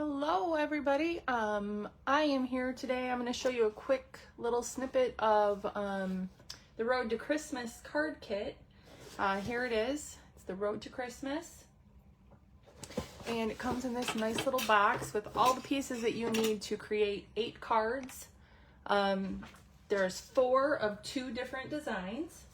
Hello everybody. I am here today. I'm going to show you a quick little snippet of the Road to Christmas card kit. Here it is. It's the Road to Christmas. And it comes in this nice little box with all the pieces that you need to create 8 cards. There's 4 of 2 different designs.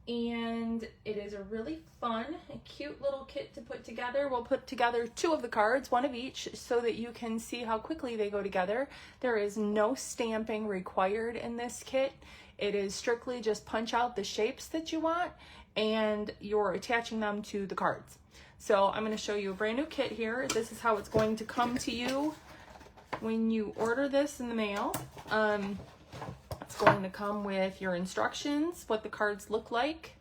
And it is a really fun and cute little kit to put together. We'll put together 2 of the cards, 1 of each, so that you can see how quickly they go together. There is no stamping required in this kit. It is strictly just punch out the shapes that you want and you're attaching them to the cards. So I'm going to show you a brand new kit here. This is how it's going to come to you when you order this in the mail. It's going to come with your instructions, what the cards look like,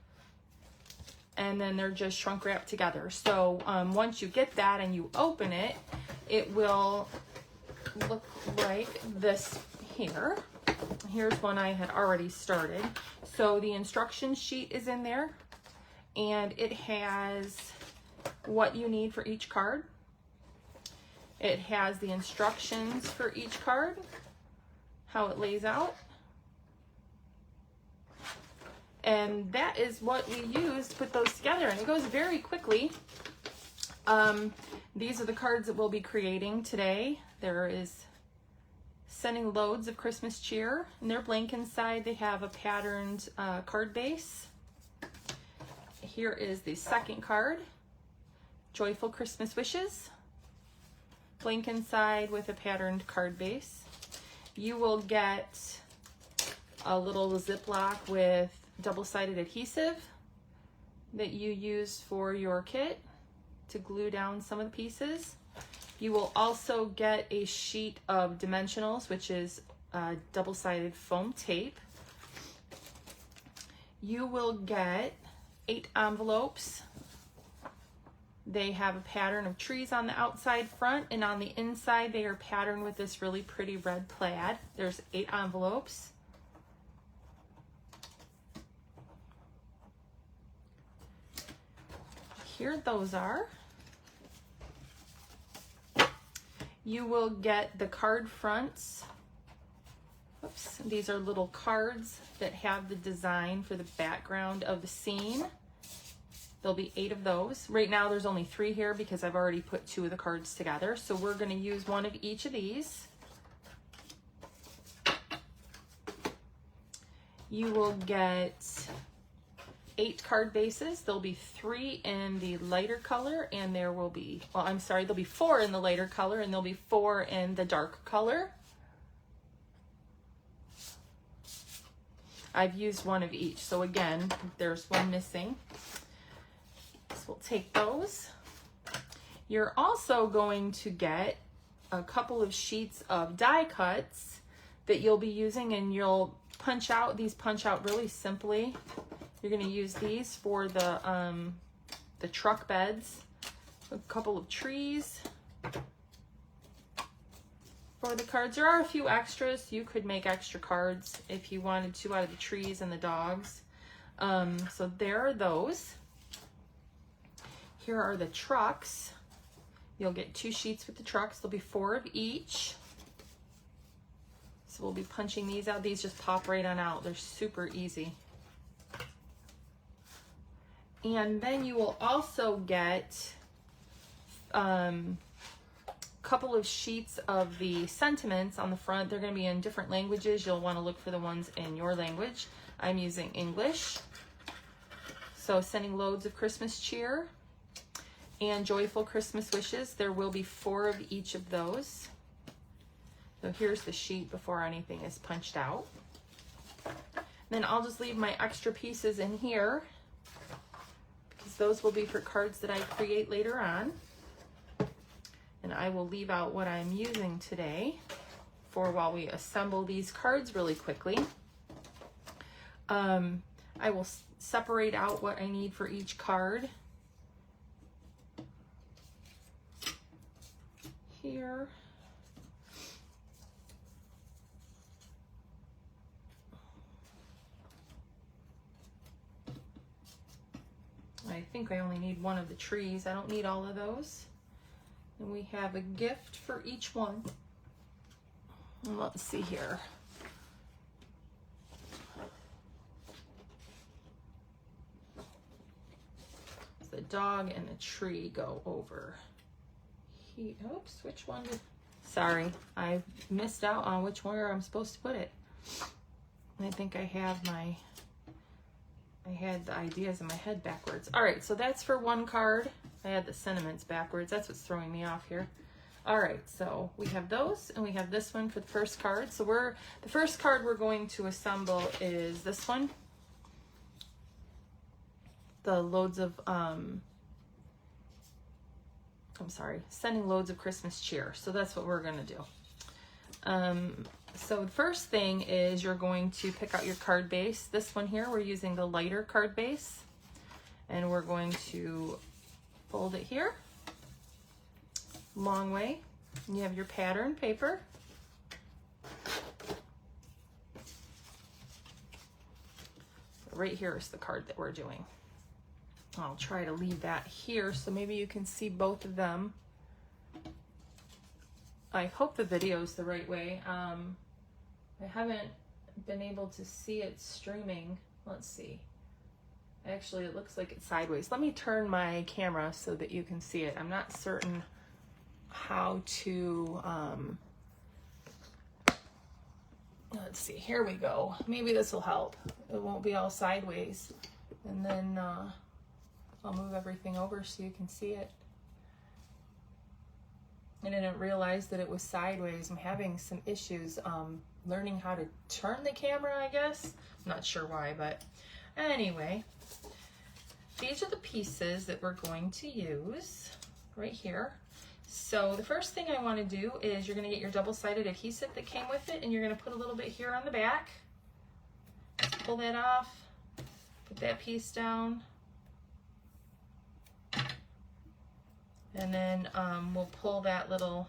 and then they're just shrunk wrapped together. So once you get that and you open it, it will look like this here. Here's one I had already started. So the instruction sheet is in there, and it has what you need for each card. It has the instructions for each card, how it lays out. And that is what we use to put those together, and it goes very quickly. These are the cards that we'll be creating today. There is Sending Loads of Christmas Cheer, and they're blank inside. They have a patterned card base. Here is the second card, Joyful Christmas Wishes, blank inside with a patterned card base. You will get a little Ziploc with double-sided adhesive that you use for your kit to glue down some of the pieces. You will also get a sheet of dimensionals, which is double-sided foam tape. You will get 8 envelopes. They have a pattern of trees on the outside front, and on the inside they are patterned with this really pretty red plaid. There's 8 envelopes. Here those are. You will get the card fronts. Oops, these are little cards that have the design for the background of the scene. There'll be 8 of those. Right now there's only 3 here because I've already put 2 of the cards together. So we're going to use 1 of each of these. You will get 8 card bases. There'll be 3 in the lighter color, and there will be, well, I'm sorry, there'll be 4 in the lighter color, and there'll be 4 in the dark color. I've used 1 of each, so again, there's 1 missing. So we'll take those. You're also going to get a couple of sheets of die cuts that you'll be using, and you'll punch out. These punch out really simply. You're going to use these for the truck beds, a couple of trees for the cards. There are a few extras. You could make extra cards if you wanted to out of the trees and the dogs. So there are those. Here are the trucks. You'll get 2 sheets with the trucks. There'll be 4 of each. So we'll be punching these out. These just pop right on out. They're super easy. And then you will also get a couple of sheets of the sentiments on the front. They're going to be in different languages. You'll want to look for the ones in your language. I'm using English. So Sending Loads of Christmas Cheer and Joyful Christmas Wishes. There will be 4 of each of those. So here's the sheet before anything is punched out. Then I'll just leave my extra pieces in here, because those will be for cards that I create later on. And I will leave out what I'm using today for while we assemble these cards really quickly. I will separate out what I need for each card here. I think I only need 1 of the trees. I don't need all of those. And we have a gift for each one. And let's see here. The dog and the tree go over. Oops, which one did... Sorry, I missed out on which one I'm supposed to put it. I think I had the ideas in my head backwards. All right, so that's for one card. I had the sentiments backwards. That's what's throwing me off here. All right, so we have those, and we have this one for the first card. So the first card we're going to assemble is this one. The loads of, sending loads of Christmas cheer. So that's what we're gonna do. So the first thing is you're going to pick out your card base. This one here, we're using the lighter card base, and we're going to fold it here, long way. And you have your pattern paper. Right here is the card that we're doing. I'll try to leave that here so maybe you can see both of them. I hope the video is the right way. I haven't been able to see it streaming. Let's see. Actually, it looks like it's sideways. Let me turn my camera so that you can see it. I'm not certain how to, let's see, here we go. Maybe this will help. It won't be all sideways. And then I'll move everything over so you can see it. I didn't realize that it was sideways. I'm having some issues learning how to turn the camera, I guess. I'm not sure why, but anyway. These are the pieces that we're going to use right here. So the first thing I want to do is you're going to get your double-sided adhesive that came with it, and you're going to put a little bit here on the back. Pull that off, put that piece down, and then we'll pull that little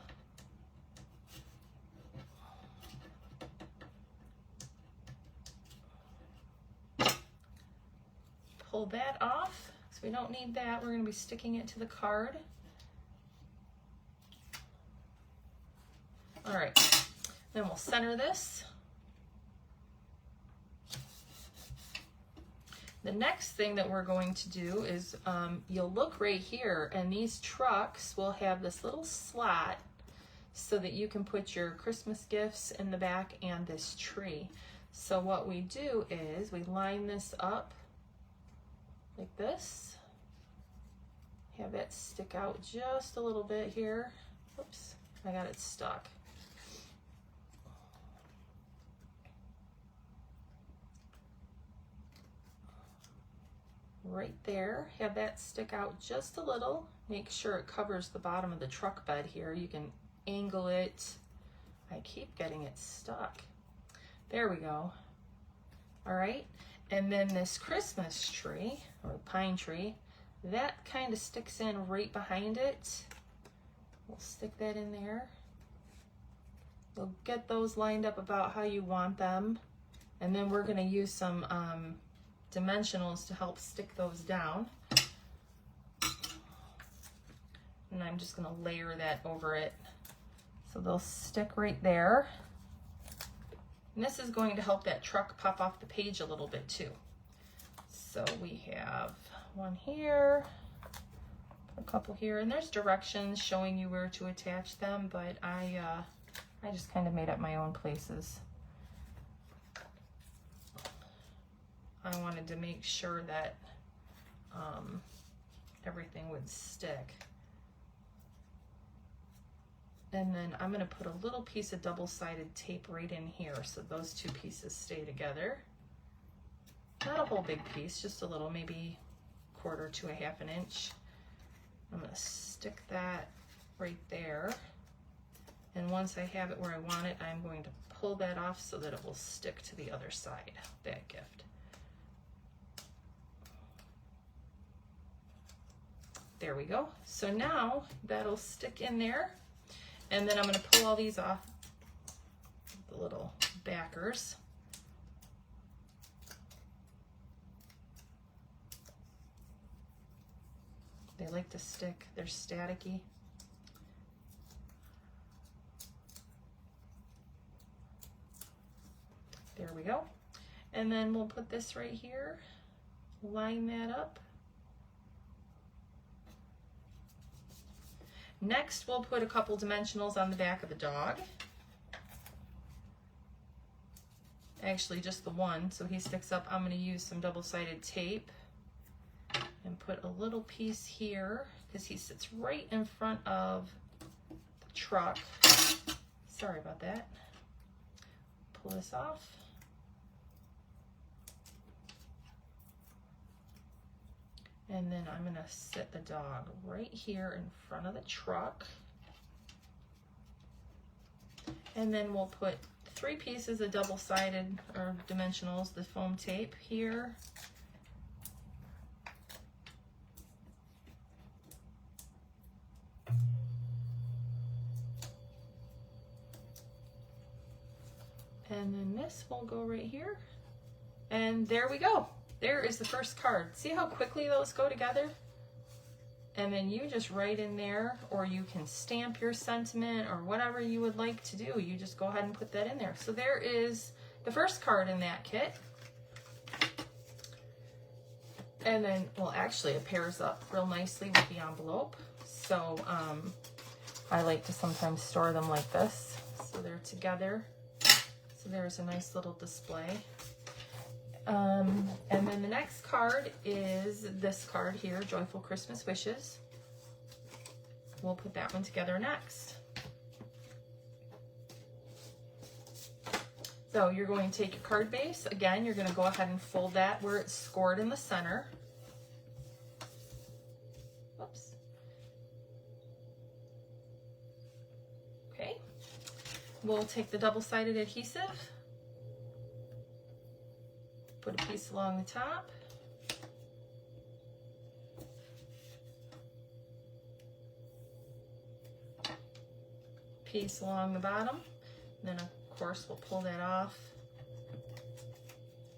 off, so we don't need that. We're going to be sticking it to the card. All right, then we'll center this. The next thing that we're going to do is you'll look right here, and these trucks will have this little slot so that you can put your Christmas gifts in the back and this tree. So what we do is we line this up like this, have it stick out just a little bit here. Oops, I got it stuck. Right there, have that stick out just a little. Make sure it covers the bottom of the truck bed here. You can angle it. I keep getting it stuck. There we go. All right, and then this Christmas tree, or pine tree, that kind of sticks in right behind it. We'll stick that in there. You'll get those lined up about how you want them, and then we're gonna use some dimensionals to help stick those down. And I'm just gonna layer that over it so they'll stick right there. And this is going to help that truck pop off the page a little bit too. So we have one here, a couple here, and there's directions showing you where to attach them, but I just kind of made up my own places. I wanted to make sure that everything would stick. And then I'm going to put a little piece of double-sided tape right in here so those two pieces stay together. Not a whole big piece, just a little, maybe 1/4 to 1/2 inch. I'm going to stick that right there. And once I have it where I want it, I'm going to pull that off so that it will stick to the other side of that gift. There we go. So now that'll stick in there. And then I'm going to pull all these off, the little backers. They like to stick, they're staticky. There we go. And then we'll put this right here, line that up. Next, we'll put a couple dimensionals on the back of the dog. Actually, just the one, so he sticks up. I'm going to use some double-sided tape and put a little piece here because he sits right in front of the truck. Sorry about that. Pull this off. And then I'm going to sit the dog right here in front of the truck. And then we'll put 3 pieces of double-sided or dimensionals, the foam tape here. And then this will go right here. And there we go. There is the first card. See how quickly those go together? And then you just write in there, or you can stamp your sentiment or whatever you would like to do. You just go ahead and put that in there. So there is the first card in that kit. And then, well, actually it pairs up real nicely with the envelope. So I like to sometimes store them like this, so they're together. So there's a nice little display. And then the next card is this card here, Joyful Christmas Wishes. We'll put that one together next. So you're going to take your card base. Again, you're going to go ahead and fold that where it's scored in the center. Whoops. Okay. We'll take the double-sided adhesive. Put a piece along the top. Piece along the bottom. And then of course we'll pull that off.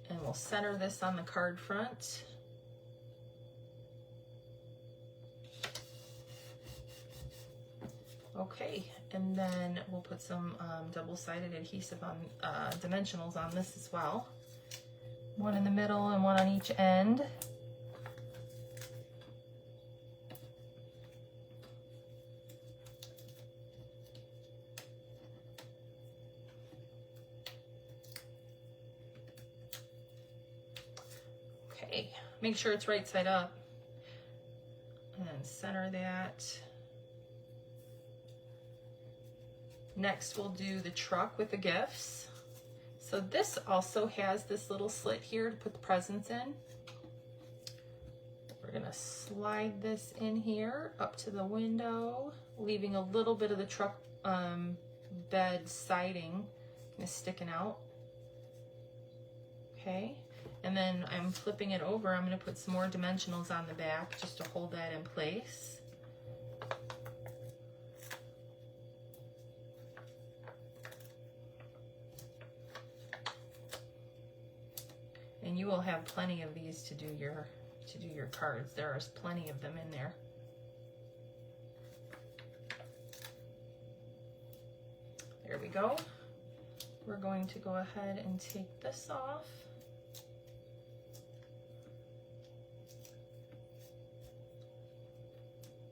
And we'll center this on the card front. Okay, and then we'll put some double-sided adhesive on dimensionals on this as well. One in the middle and one on each end. Okay, make sure it's right side up. And then center that. Next we'll do the truck with the gifts. So this also has this little slit here to put the presents in. We're gonna slide this in here up to the window, leaving a little bit of the truck bed siding sticking out. Okay, and then I'm flipping it over. I'm gonna put some more dimensionals on the back just to hold that in place. And you will have plenty of these to do your cards. There is plenty of them in there. There we go. We're going to go ahead and take this off.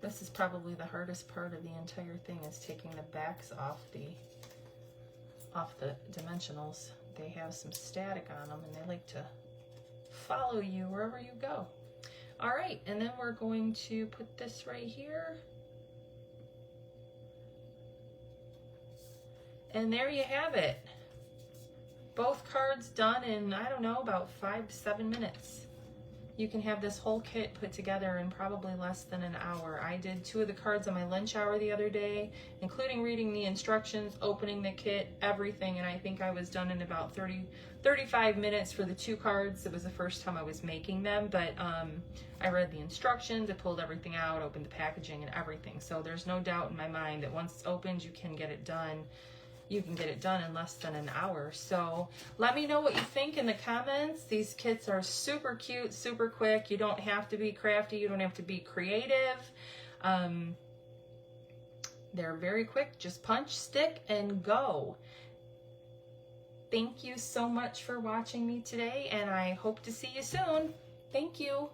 This is probably the hardest part of the entire thing, is taking the backs off the dimensionals. They have some static on them and they like to follow you wherever you go. All right, and then we're going to put this right here. And there you have it. Both cards done in, I don't know, about 5 to 7 minutes. You can have this whole kit put together in probably less than an hour. I did 2 of the cards on my lunch hour the other day, including reading the instructions, opening the kit, everything, and I think I was done in about 35 minutes for the 2 cards. It was the first time I was making them, but I read the instructions, I pulled everything out, opened the packaging and everything. So there's no doubt in my mind that once it's opened, you can get it done. You can get it done in less than an hour. So let me know what you think in the comments. These kits are super cute, super quick. You don't have to be crafty. You don't have to be creative. They're very quick. Just punch, stick, and go. thank you so much for watching me today, and I hope to see you soon. Thank you.